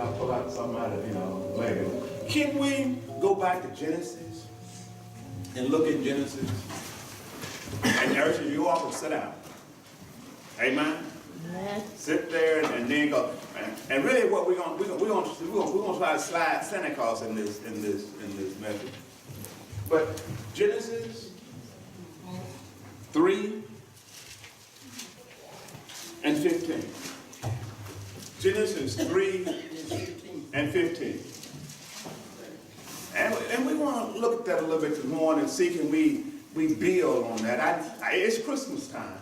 I'll pull out something out of, later. Can we go back to Genesis and look at Genesis? And urge you all to sit down. Amen. Sit there and then go. And really, what we're gonna try to slide Santa Claus in this message. But Genesis 3 and 15. Genesis 3 and 15. And we want to look at that a little bit this morning and see can we build on that. It's Christmas time.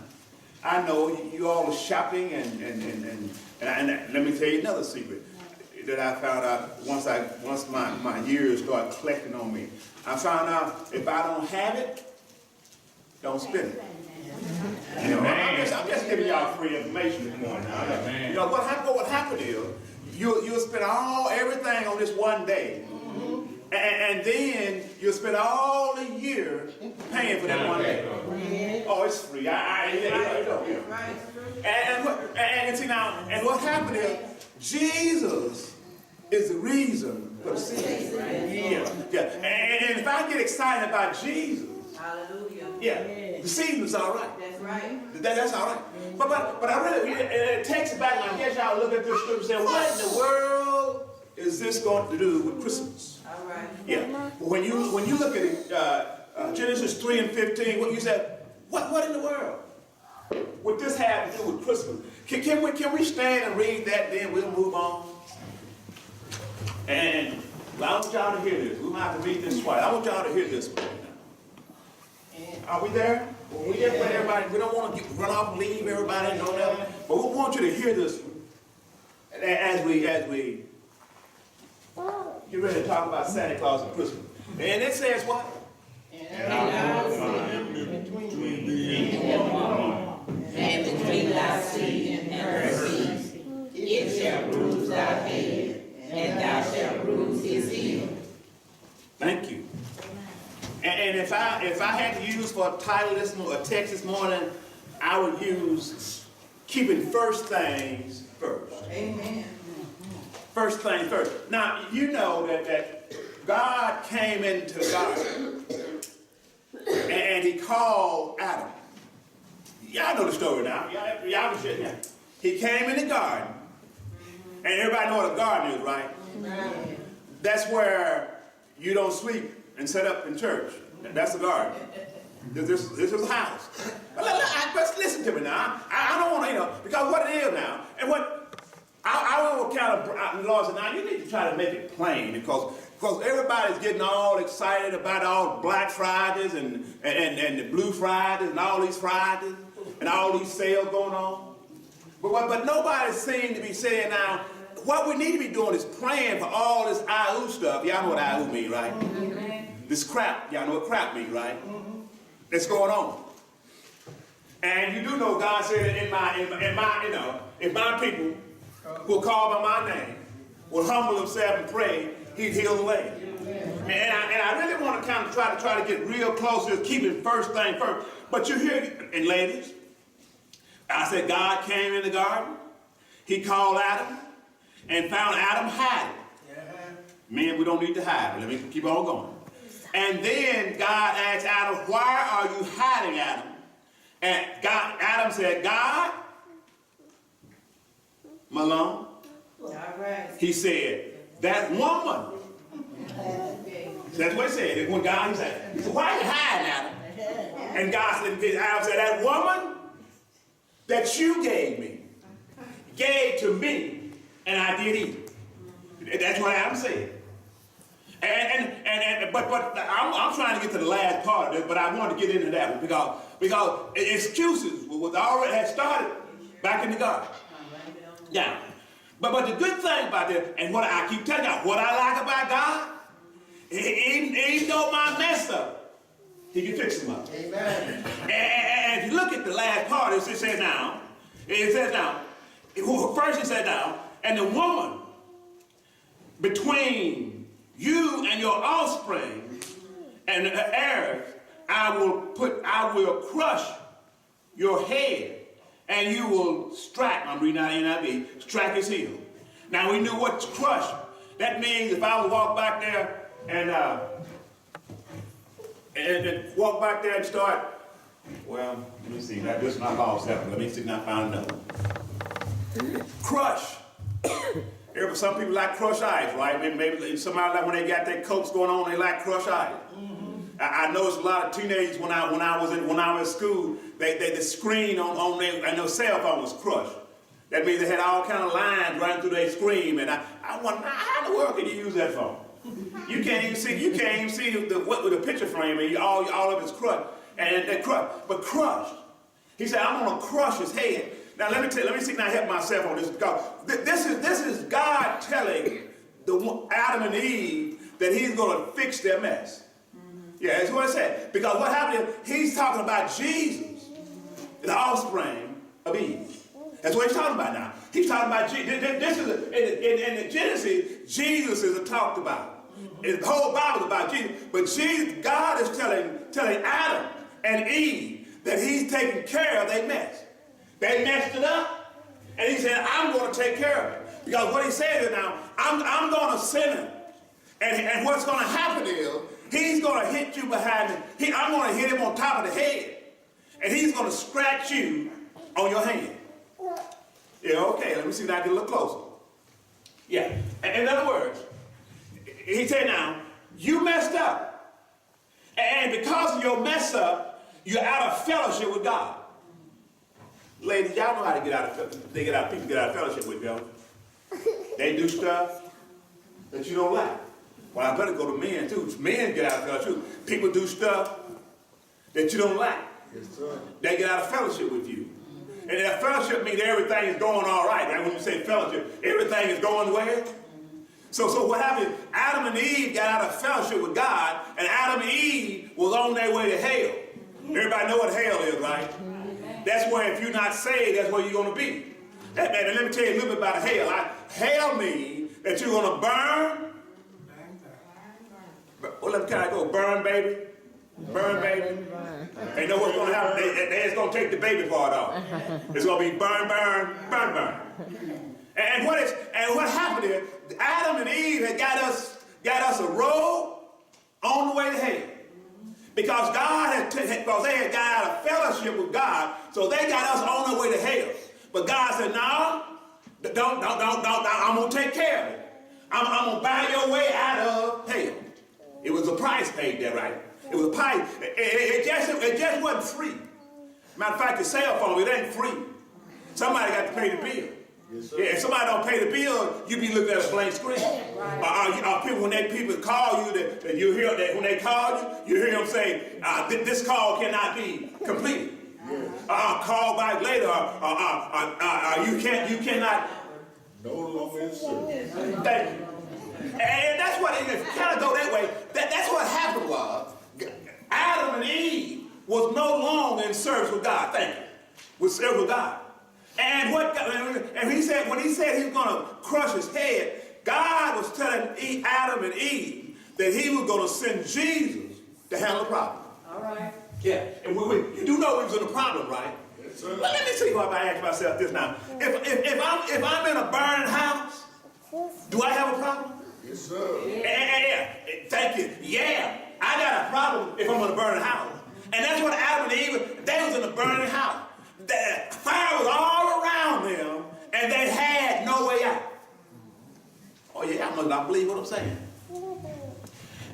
I know you all are shopping and let me tell you another secret that I found out once my years started collecting on me. I found out if I don't have it, don't spend it. I'm just giving y'all free information this morning. What happened is you'll spend everything on this one day. And then you'll spend all the year paying for that one day. Oh, it's free. And see now, and what happened is Jesus is the reason for the season. Yeah. And if I get excited about Jesus, hallelujah. Yeah, the season's all right. That's right. That's all right. But I really, it takes it back, and I guess y'all look at this scripture and say, what in the world is this going to do with Christmas? All right. Yeah. When you look at it, Genesis 3 and 15, what you said, what in the world would this have to do with Christmas? Can we stand and read that, then we'll move on? And I want y'all to hear this. We might have to read this twice. I want y'all to hear this one. Are we there? Well, we just want everybody. We don't want to run off and leave everybody and all that. But we want you to hear this one as we get ready to talk about Santa Claus and Christmas. And it says what? And between thy seed and her seed, it shall bruise thy head, and thou shalt bruise his heel. Thank you. And if I had to use for a title this morning, a text this morning, I would use keeping first things first. Amen. First things first. Now, you know that God came into the garden and he called Adam. Y'all know the story now. Y'all can shit now. He came in the garden, and everybody know what a garden is, right? Amen. That's where you don't sleep and set up in church. That's a garden. This is a house. But listen to me now. I don't want to, because what it is now, and what I will kind of, the Lord said, now you need to try to make it plain, because everybody's getting all excited about all Black Fridays and the Blue Fridays and all these Fridays and all these sales going on. But nobody seems to be saying now, what we need to be doing is praying for all this IU stuff. Y'all know what IU means, right? This crap. Y'all know what crap means, right? That's going on. And you do know God said in my if my people who are called by my name will humble themselves and pray, he'd heal the land. And I really want to kind of try to get real close to keeping first thing first. But you hear, and ladies, I said God came in the garden. He called Adam and found Adam hiding. Man, we don't need to hide. Let me keep on going. And then God asked Adam, why are you hiding, Adam? And Adam said, God, Malone. All right. He said, that woman. That's what he said. When God said, why are you hiding, Adam? And God said, Adam said, that woman that you gave to me, and I did eat. That's what Adam said. But I'm trying to get to the last part of it, but I want to get into that one because excuses was already had started back in the garden. Yeah. But the good thing about that, and what I keep telling y'all, what I like about God, even though my mess up, he can fix them up. Amen. And if you look at the last part, it says now, first it said now, and the woman between you and your offspring and the heirs, I will crush your head, and you will strike, I'm reading out NIV, strike his heel. Now we knew what to crush. That means if I would walk back there and walk back there and start, well, let me see, that this is my law seven. Let me see if I found another. Crush. Some people like crushed ice, right? Maybe somebody like when they got their coats going on, they like crushed ice. I noticed a lot of teenagers when I was in school, the screen on their cell phone was crushed. That means they had all kind of lines running through their screen, and I wonder how in the world can you use that phone? You can't even see the picture frame, and all of it's crushed, and they're crushed. But crushed. He said, I'm gonna crush his head. Now let me see if I help myself on this, because this is God telling Adam and Eve that he's gonna fix their mess. Yeah, that's what it said. Because what happened is, he's talking about Jesus, the offspring of Eve. That's what he's talking about now. He's talking about Jesus. This is in the Genesis, Jesus is talked about. The whole Bible is about Jesus. But God is telling Adam and Eve that he's taking care of their mess. They messed it up, and he said, I'm going to take care of it. Because what he said is now, I'm going to send him. And what's going to happen is, he's going to hit you behind me. I'm going to hit him on top of the head. And he's going to scratch you on your hand. Yeah, okay, let me see if I can look closer. Yeah, in other words, he said now, you messed up. And because of your mess up, you're out of fellowship with God. Ladies, y'all know how to get out of fellowship. People get out of fellowship with y'all. They do stuff that you don't like. Well, I better go to men too. Men get out of fellowship. People do stuff that you don't like. Yes, sir. They get out of fellowship with you. And that fellowship means everything is going all right. Right? When you say fellowship, everything is going well. So what happened? Adam and Eve got out of fellowship with God, and Adam and Eve was on their way to hell. Everybody know what hell is, right? That's where, if you're not saved, that's where you're going to be. And let me tell you a little bit about hell. Hell means that you're going to burn. Well, let me kind of go, burn, baby. Burn, baby. They know what's going to happen. They're just going to take the baby part off. It's going to be burn, burn, burn, burn. And what happened is, Adam and Eve had got us a road on the way to hell. Because they had got out of fellowship with God, so they got us on the way to hell. But God said, no, don't, I'm going to take care of it. I'm going to buy your way out of hell. It was a price paid there, right? It was a price. It just wasn't free. Matter of fact, the cell phone, it ain't free. Somebody got to pay the bill. Yes, sir. Yeah, if somebody don't pay the bill, you be looking at a blank screen. Right. People, when people call you, that you hear that when they call you hear them say, this call cannot be completed. Yes. Call back later, you cannot. No longer in service. Thank you. And that's what, if you kind of go that way, that's what happened was, Adam and Eve was no longer in service with God. Thank you. With service with God. And when he said he was going to crush his head, God was telling Adam and Eve that he was going to send Jesus to handle the problem. All right. Yeah, and you do know we was in a problem, right? Yes, sir. But let me see what I ask myself this now. If I'm in a burning house, do I have a problem? Yes, sir. Yeah, thank you. Yeah, I got a problem if I'm in a burning house. And that's what Adam and Eve, they was in a burning house. The fire was all around them, and they had no way out. Oh yeah, I believe what I'm saying.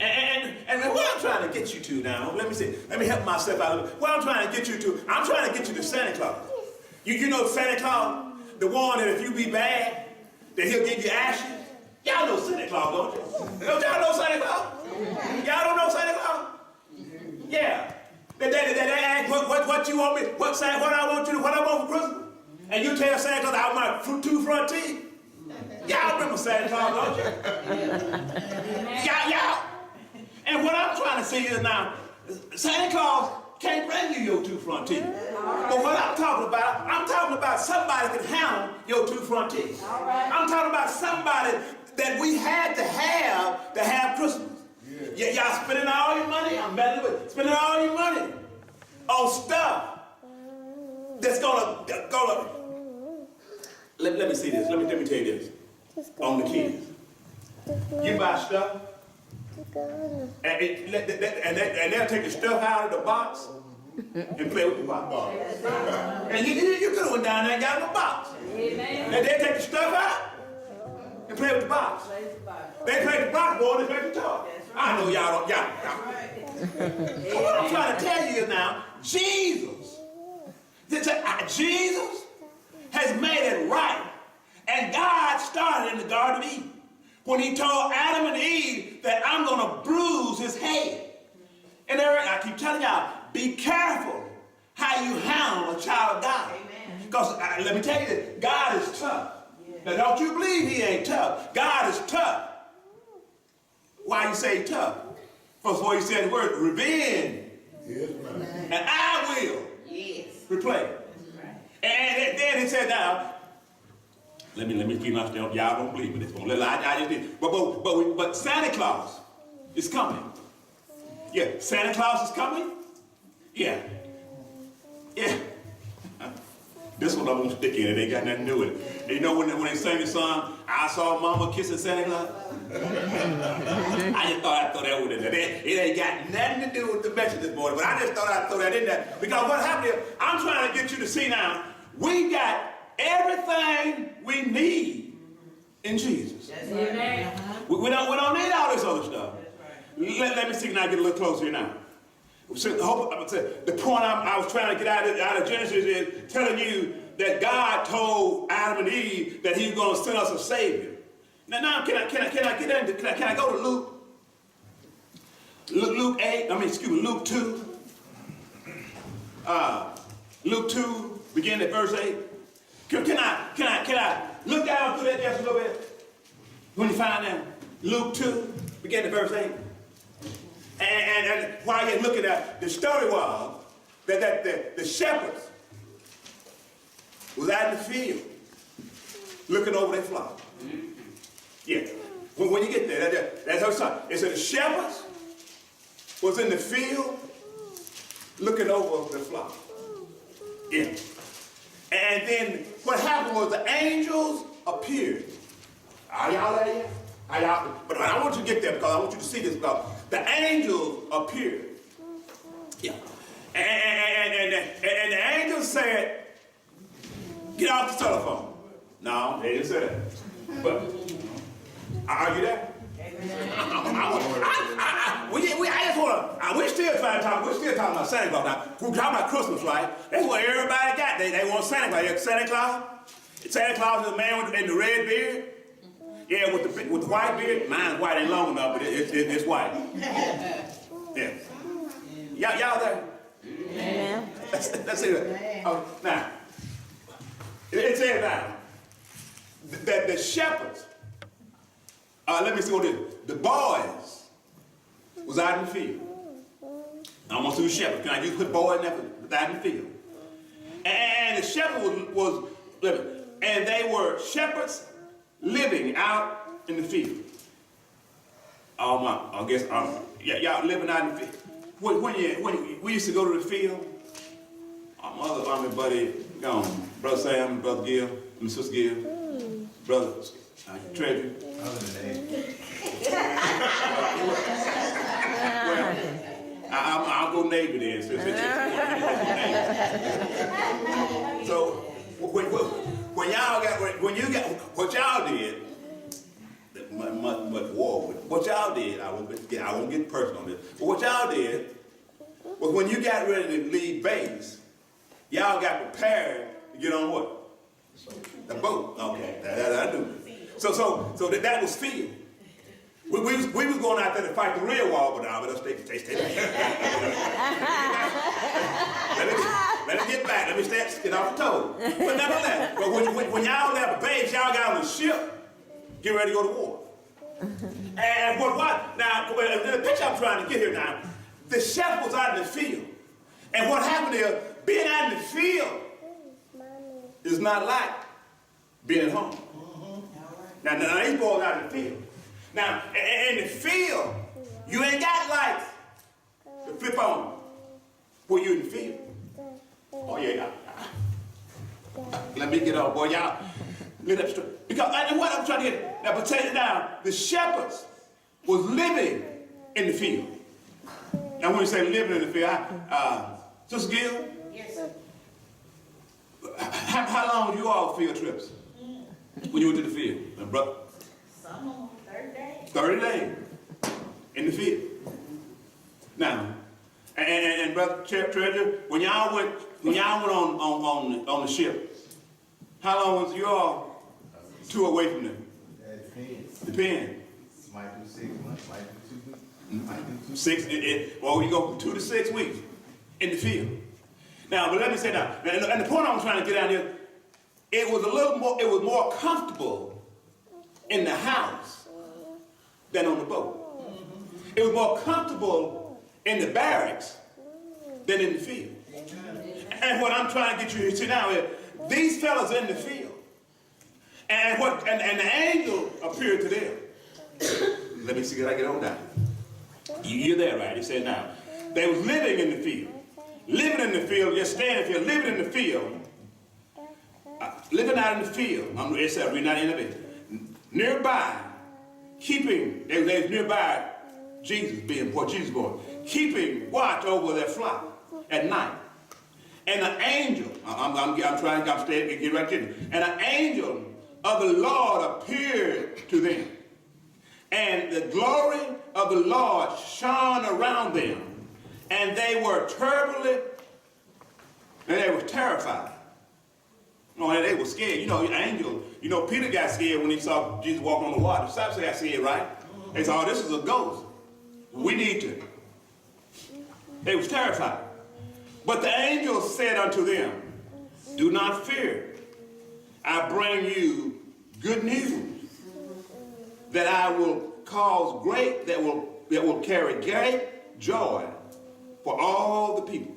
And what I'm trying to get you to now, let me help myself out a little bit. What I'm trying to get you to, I'm trying to get you to Santa Claus. You know Santa Claus? The one that if you be bad, that he'll give you ashes. Y'all know Santa Claus, don't you? Don't y'all know Santa Claus? Y'all don't know Santa Claus? Yeah. They ask what you want me, what I want for Christmas. And you tell Santa Claus I want my 2 front teeth. Y'all remember Santa Claus, don't you? Y'all. And what I'm trying to say is now, Santa Claus can't bring you your 2 front teeth. But what I'm talking about somebody can handle your 2 front teeth. I'm talking about somebody that we had to have Christmas. Yeah, y'all spending all your money, spending all your money on stuff that's gonna let me see this. Let me tell you this. on the kids. You buy stuff, and they'll take the stuff out of the box and play with the box. And you could have went down there and got in the box. And they'll take the stuff out and play with the box. They play the box, boy, they make the toy. I know y'all don't, So what I'm trying to tell you is now, Jesus has made it right. And God started in the Garden of Eden when he told Adam and Eve that I'm going to bruise his head. And I keep telling y'all, be careful how you handle a child of God. Because let me tell you this, God is tough. Now don't you believe he ain't tough. God is tough. Why you say tough? First of all, he said the word revenge. Yes, ma'am. And I will replay. And then he said, now, let me keep my stand. Y'all don't believe me this one. I just did. But Santa Claus is coming. Yeah, Santa Claus is coming. Yeah. This one I'm gonna stick in. It ain't got nothing to do with it. And you know when they sang the song, I saw Mama kissing Santa Claus. I just thought I'd throw that with it. It ain't got nothing to do with the message this morning, but I just thought I'd throw that in there. Because what happened is, I'm trying to get you to see now, we got everything we need in Jesus. Amen. We don't need all this other stuff. Let me see, can I get a little closer here now? So, the point I was trying to get out of Genesis is telling you that God told Adam and Eve that he was going to send us a Savior. Now can I go to Luke 8? Luke 2. Luke 2, begin at verse 8. Can I look down through that just a little bit? When you find that, Luke 2, begin at verse 8. And while you're looking at the story was that the shepherds was out in the field looking over their flock. Yeah. When you get there, that's how it's talking. It said the shepherds was in the field looking over their flock. Yeah. And then what happened was the angels appeared. Are y'all there yet? But I want you to get there because I want you to see this. Because the angels appeared. Yeah. And the angels said, get off the telephone. No, they didn't say that. But are you there? We're still trying to talk. We're still talking about Santa Claus now. We're talking about Christmas, right? That's what everybody got. They want Santa Claus. Santa Claus. Santa Claus is a man in the red beard. Yeah, with the white beard. Mine's white, ain't long enough, but it's white. Yeah. Y'all there? Amen. Let's see that. Now, it says now that the shepherds. Let me see what it is. The boys was out in the field. I want to do shepherds. Can I just put boys out in the field? And the shepherd was living. And they were shepherds living out in the field. Y'all living out in the field. When we used to go to the field, our mother, my buddy, gone. Brother Sam, Brother Gil, and Sister Gil, Brother Treasury. Well, I'll go Navy then. So when you got what y'all did, much war with what y'all did. I won't get personal on this, but what y'all did was when you got ready to leave base, y'all got prepared to get on what? The boat. Okay, that I knew. So that was field. We was going out there to fight the real war, but now let us stay. Let us get back. Let me get off the toe. But nevertheless, but when y'all left the base, y'all got on the ship, get ready to go to war. And what? Now, the picture I'm trying to get here now, the shepherd was out in the field. And what happened is, being out in the field is not like being at home. Now these boys out in the field. Now, in the field, you ain't got lights to flip on when you're in the field. Oh, yeah. Let me get on, boy. Y'all, lit up straight. Because, and what I'm trying to get, now, but take it down, the shepherds was living in the field. Now, when you say living in the field, Sister Gill, Yes, sir. how long do you all field trips when you went to the field? Brother? Some of them 30 days. 30 days in the field. Now, and Brother Treasure, when y'all went on the ship, how long was you all two away from them? That depends. Depends. Might do 6 months, might do 2 weeks, might do 2 Six. Well, you go from 2 to 6 weeks in the field. Now, but let me say now, and the point I'm trying to get out here, it was more comfortable in the house than on the boat. It was more comfortable in the barracks than in the field. And what I'm trying to get you to see now is these fellas in the field, and the angel appeared to them. Let me see if I get on down. You're there, right? He said now, they was living in the field. Living in the field, just staying in the field, living in the field. Living out in the field. It said, we're not in the field. Nearby, keeping, they was nearby Jesus born, keeping watch over their flock at night. And an angel, I'm staying, get right in. And an angel of the Lord appeared to them. And the glory of the Lord shone around them. And they were turbulent, and they were terrified. No, they were scared. You know, angel, Peter got scared when he saw Jesus walking on the water. The disciples got scared, right? They said, oh, this is a ghost. We need to. They was terrified. But the angel said unto them, do not fear. I bring you good news that I will cause great, that will carry great joy for all the people.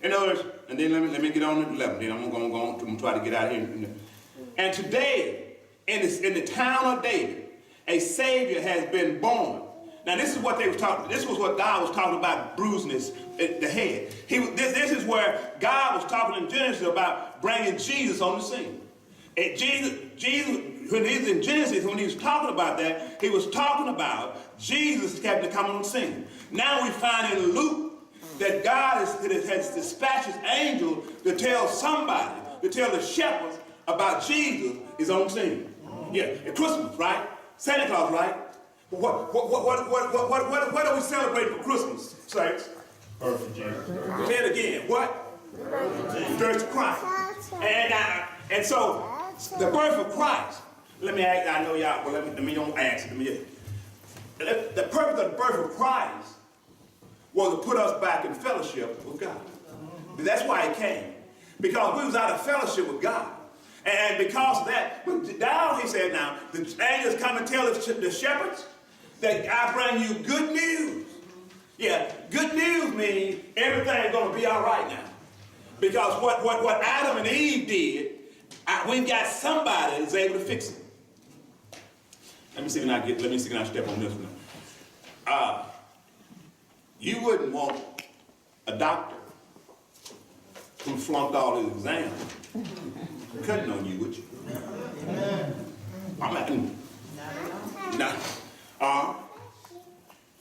In other words, and then let me get on to 11. Then I'm going to try to get out here. And today, in the town of David, a Savior has been born. Now this is what they was talking. This was what God was talking about, bruising the head. This is where God was talking in Genesis about bringing Jesus on the scene. And Jesus, when he's in Genesis, when he was talking about that, he was talking about Jesus having to come on the scene. Now we find in Luke that God has dispatched his angel to tell somebody, to tell the shepherds about Jesus is on the scene. Yeah, at Christmas, right? Santa Claus, right? What are we celebrating for Christmas, saints? Birth of Jesus. Say it again. What? Birth of Christ. And so the birth of Christ. Let me ask. I know y'all. Well, let me don't ask it. The purpose of the birth of Christ was to put us back in fellowship with God. That's why he came. Because we was out of fellowship with God. And because of that, now he said, now, the angels come and tell the shepherds that I bring you good news. Yeah, good news means everything's going to be all right now. Because what Adam and Eve did, we've got somebody that's able to fix it. Let me see when I step on this one. You wouldn't want a doctor who flunked all his exams cutting on you, would you? I'm not.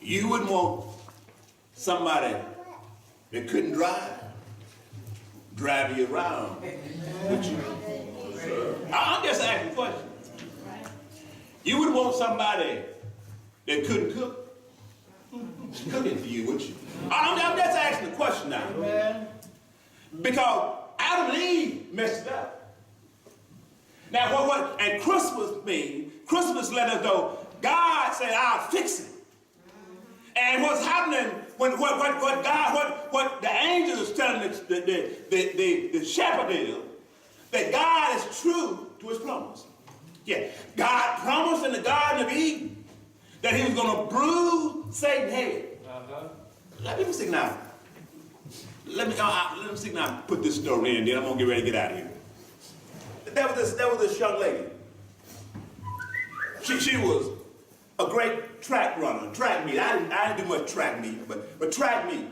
You wouldn't want somebody that couldn't drive you around, would you? I'm just asking a question. You wouldn't want somebody that couldn't cook cooking for you, would you? I'm just asking a question now. Because Adam and Eve messed it up. Now and Christmas means, Christmas let us know God said, I'll fix it. And what's happening, what the angel is telling the shepherd is, that God is true to his promise. Yeah, God promised in the Garden of Eden that he was going to bruise Satan's head. Let me see now. Let me see now. Put this story in, then I'm going to get ready to get out of here. There was this young lady. She was a great track runner, track meet. I didn't do much track meet, but track meet.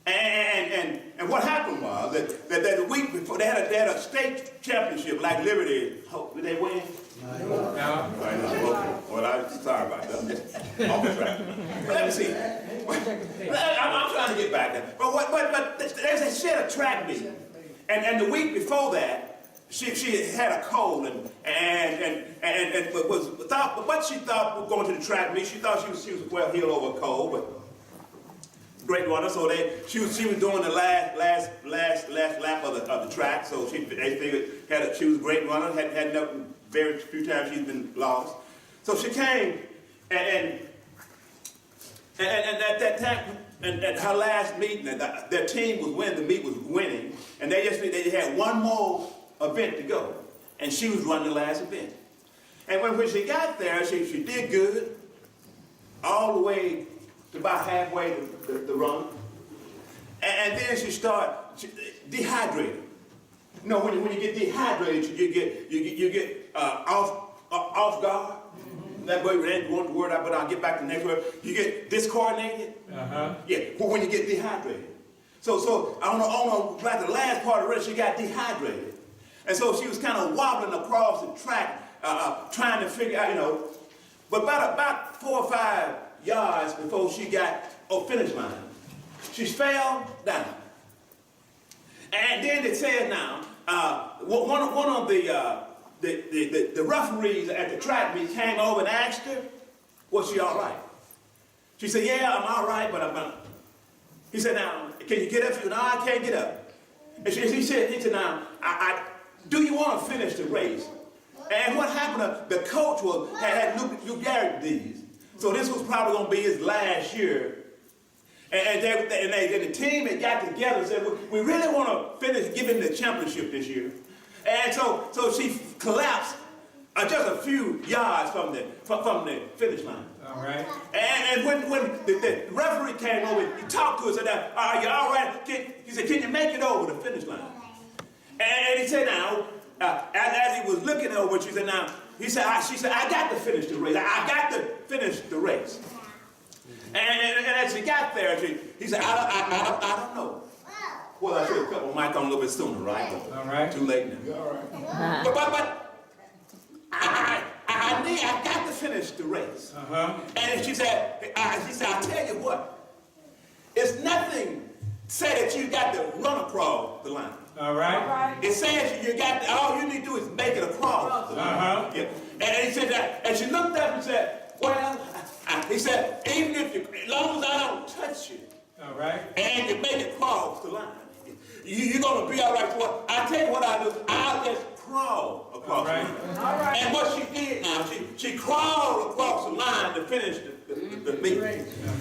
And what happened was that the week before, they had a state championship like Liberty. Did they win? No. Well, I'm sorry about that. I'm just off the track. But let me see. I'm trying to get back there. But she had a track meet, and the week before that, she had a cold and what she thought was going to the track meet. She thought she was well healed over a cold, but great runner. So she was doing the last lap of the track. So they figured she was a great runner. Had nothing. Very few times she's been lost. So she came and at that time, and at her last meeting, their team was winning, the meet was winning, and they had one more event to go, and she was running the last event. And when she got there, she did good, all the way to about halfway the run, and then she started dehydrated. You know, when you get dehydrated, you get off guard. That way, we ain't going to word out, but I'll get back to the next word. You get discoordinated. Yeah, but when you get dehydrated. So I don't know about the last part of the race, she got dehydrated, and so she was kind of wobbling across the track, trying to figure out, you know. But about 4 or 5 yards before she got finish line, she fell down. And then they said now, one of the referees at the track meet came over and asked her, was she all right? She said, yeah, I'm all right, but I'm not. He said, now, can you get up? She said, no, I can't get up. And he said, now, do you want to finish the race? And what happened, the coach had Lou Garrett these. So this was probably going to be his last year. And the team had got together and said, we really want to finish, give him the championship this year. And so she collapsed just a few yards from the finish line. All right. And when the referee came over, he talked to us and said, are you all right? He said, can you make it over the finish line? And he said, now, as he was looking over, she said, she said, I got to finish the race. I got to finish the race. And as she got there, he said, I don't know. Well, I should have cut my mic on a little bit sooner, right? All right. Too late now. All right. But I got to finish the race. And she said, I'll tell you what. It's nothing say that you got to run across the line. All right. It says you got to, all you need to do is make it across the line. Yeah. And he said that, and she looked up and said, well, he said, even if you, as long as I don't touch you, All right. and you make it cross the line, you're going to be all right. So I tell you what I do, I'll just crawl across the line. All right. And what she did now, she crawled across the line to finish the meet.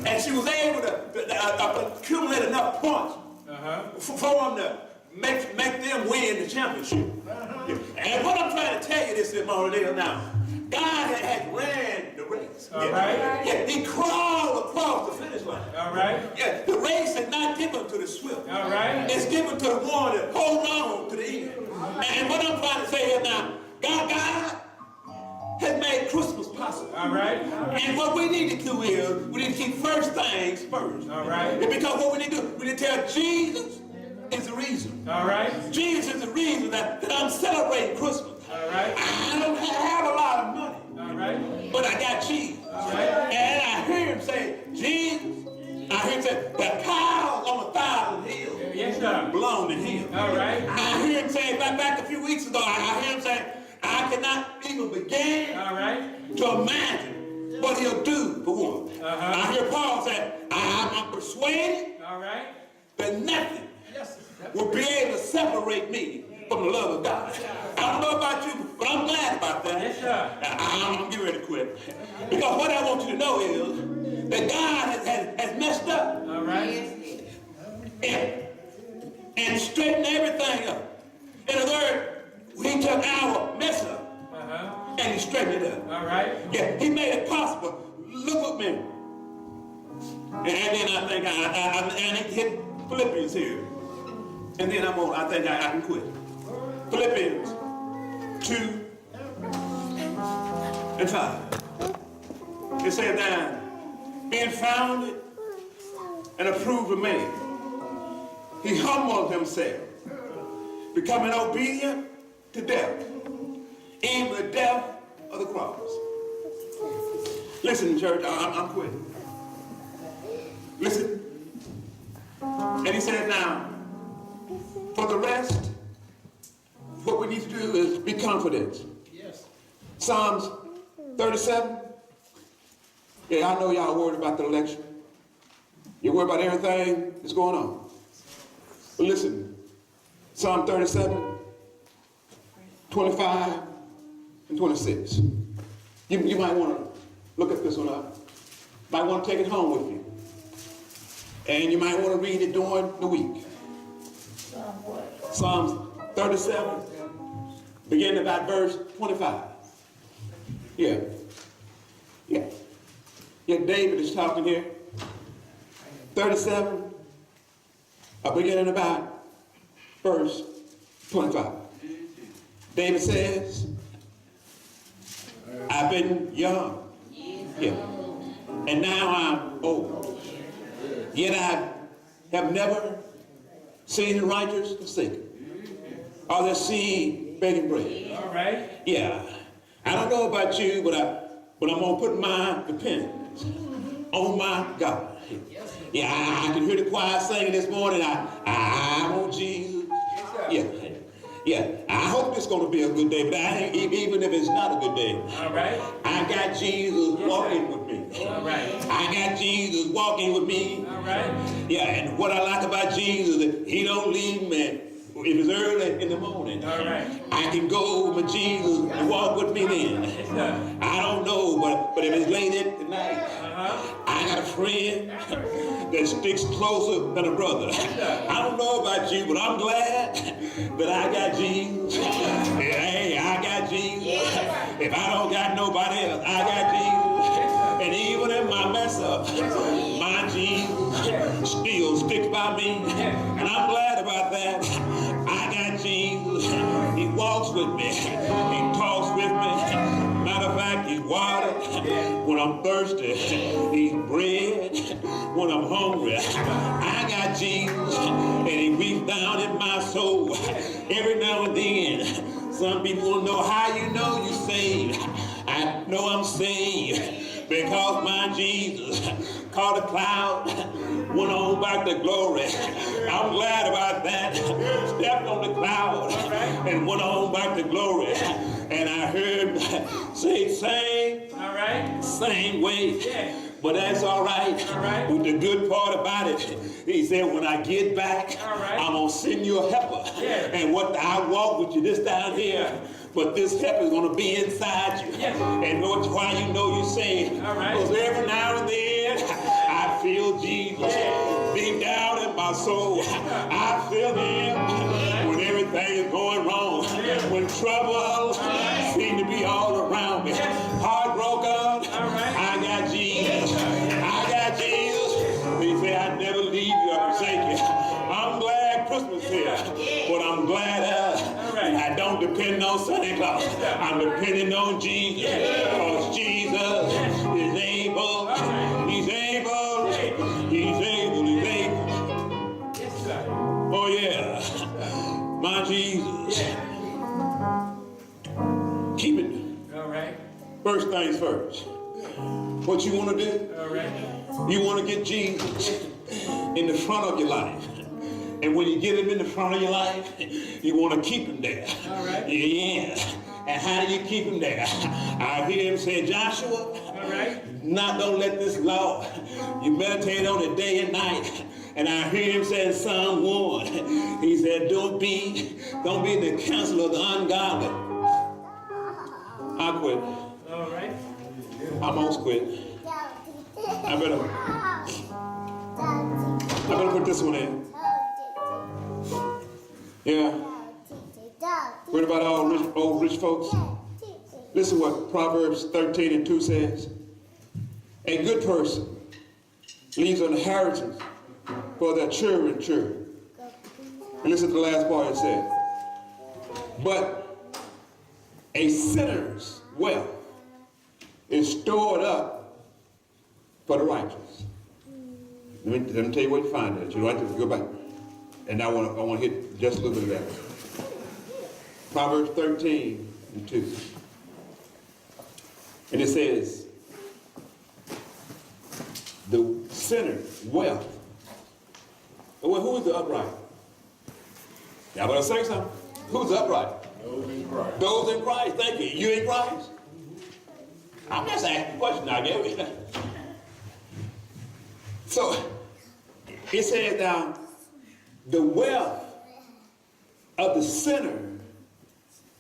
And she was able to accumulate enough points for them to make them win the championship. And what I'm trying to tell you this morning is now, God had ran the race. All right. Yeah, he crawled across the finish line. All right. Yeah, the race is not given to the swift. All right. It's given to the one that hold on to the end. And what I'm trying to say here now, God has made Christmas possible. All right. And what we need to do is, we need to keep first things first. All right. Because what we need to do, we need to tell Jesus is the reason. All right. Jesus is the reason that I'm celebrating Christmas. All right. I don't have a lot of money, All right. but I got Jesus. All right. And I hear him say, Jesus. I hear him say, the cows on 1,000 hills Yes, sir. belong to him. All right. I hear him say, back a few weeks ago, I hear him say, I cannot even begin All right. to imagine what he'll do for one. I hear Paul say, I'm persuaded All right. that nothing will be able to separate me from the love of God. I don't know about you, but I'm glad about that. Yes, sir. I'm getting ready to quit. Because what I want you to know is that God has messed up All right. and straightened everything up. In other words, he took our mess up and he straightened it up. All right. Yeah, he made it possible. Look at me. And then I think I need to hit Philippians here. And then I think I can quit. Philippians 2 and 5. It says that being founded and approved of man, he humbled himself becoming obedient to death, even the death of the cross. Listen, church, I'm quitting. Listen. And he said, now, for the rest, what we need to do is be confident. Yes. Psalms 37. Yeah, I know y'all worried about the election. You're worried about everything that's going on. But listen, Psalm 37, 25, and 26. You might want to look at this one up. Might want to take it home with you. And you might want to read it during the week. Psalms 37, beginning about verse 25. Yeah. David is talking here. 37, beginning about verse 25. David says, I've been young. Yeah. And now I'm old. Yet I have never seen the righteous forsaken, or the seed begging bread. All right. Yeah. I don't know about you, but I'm going to put my dependence on my God. Yeah, I can hear the choir singing this morning. I want Jesus. Yeah. I hope it's going to be a good day, but even if it's not a good day. All right. I got Jesus walking with me. All right. I got Jesus walking with me. All right. Yeah, and what I like about Jesus is he don't leave me if it's early in the morning. All right. I can go with Jesus and walk with me then. I don't know, but if it's late at night, I got a friend that sticks closer than a brother. I don't know about you, but I'm glad that I got Jesus. Hey, I got Jesus. If I don't got nobody else, I got Jesus. And even in my mess up, my Jesus still sticks by me. And I'm glad about that. I got Jesus. He walks with me. He talks with me. Matter of fact, he's water when I'm thirsty. He's bread when I'm hungry. I got Jesus, and he reaches down in my soul every now and then. Some people want to know how you know you're saved. I know I'm saved because my Jesus caught a cloud, went on back to glory. I'm glad about that. Stepped on the cloud and went on back to glory. And I heard say same way. Yeah. But that's all right. But the good part about it, he said, when I get back, I'm going to send you a helper. Yeah. And I walk with you this down here. But this helper is going to be inside you. Yes. And that's why you know you're saved. Because every now and then, I feel Jesus deep down in my soul. I feel him when everything is going wrong. When trouble seems to be all around me. Heartbroken, I got Jesus. I got Jesus. He said, I never leave you or forsake you. I'm glad Christmas here, but I'm glad I don't depend on Santa Claus. I'm depending on Jesus. Because Jesus is able. He's able. He's able. He's able. Oh yeah. My Jesus. Keep it. All right. First things first. What you want to do? All right. You want to get Jesus in the front of your life. And when you get him in the front of your life, you want to keep him there. All right. Yeah. And how do you keep him there? I hear him say, Joshua, all right, don't let this law. You meditate on it day and night. And I hear him say in Psalm 1, he said, don't be in the counsel of the ungodly. I quit. all right, I almost quit. I better put this one in. Yeah. What about all old rich folks? Listen what Proverbs 13:2 says. A good person leaves an inheritance for their children's children. And listen to the last part it says. But a sinner's wealth is stored up for the righteous. Let me tell you what you find there. You don't have to go back. And I want to hit just a little bit of that. Proverbs 13:2. And it says, the sinner's wealth. Well, who is the upright? Y'all better say something. Who's upright? Those in Christ. Those in Christ. Thank you. You in Christ? I'm just asking a question now, Gary. So, it says now, the wealth of the sinner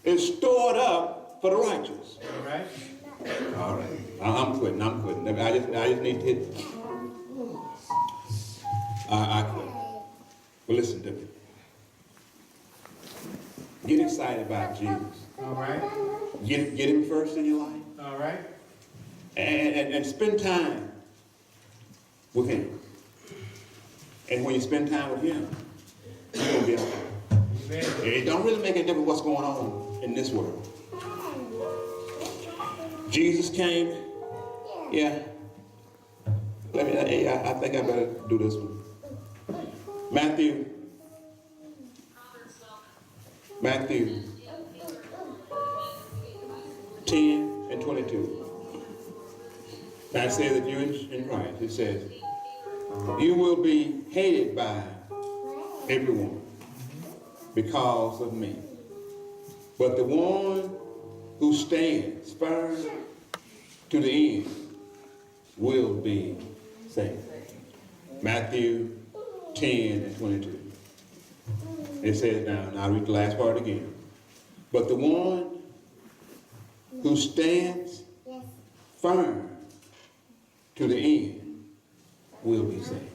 is stored up for the righteous. All right. All right. I'm quitting. I just need to hit. I quit. Well, listen to me. Get excited about Jesus. All right. Get him first in your life. All right. And spend time with him. And when you spend time with him, you're going to be okay. Amen. It don't really make a difference what's going on in this world. Jesus came. Yeah. I think I better do this one. Matthew 10:22. That says that you're in Christ. It says, you will be hated by everyone because of me. But the one who stands firm to the end will be saved. Matthew 10:22. It says now, and I'll read the last part again. But the one who stands firm to the end will be saved.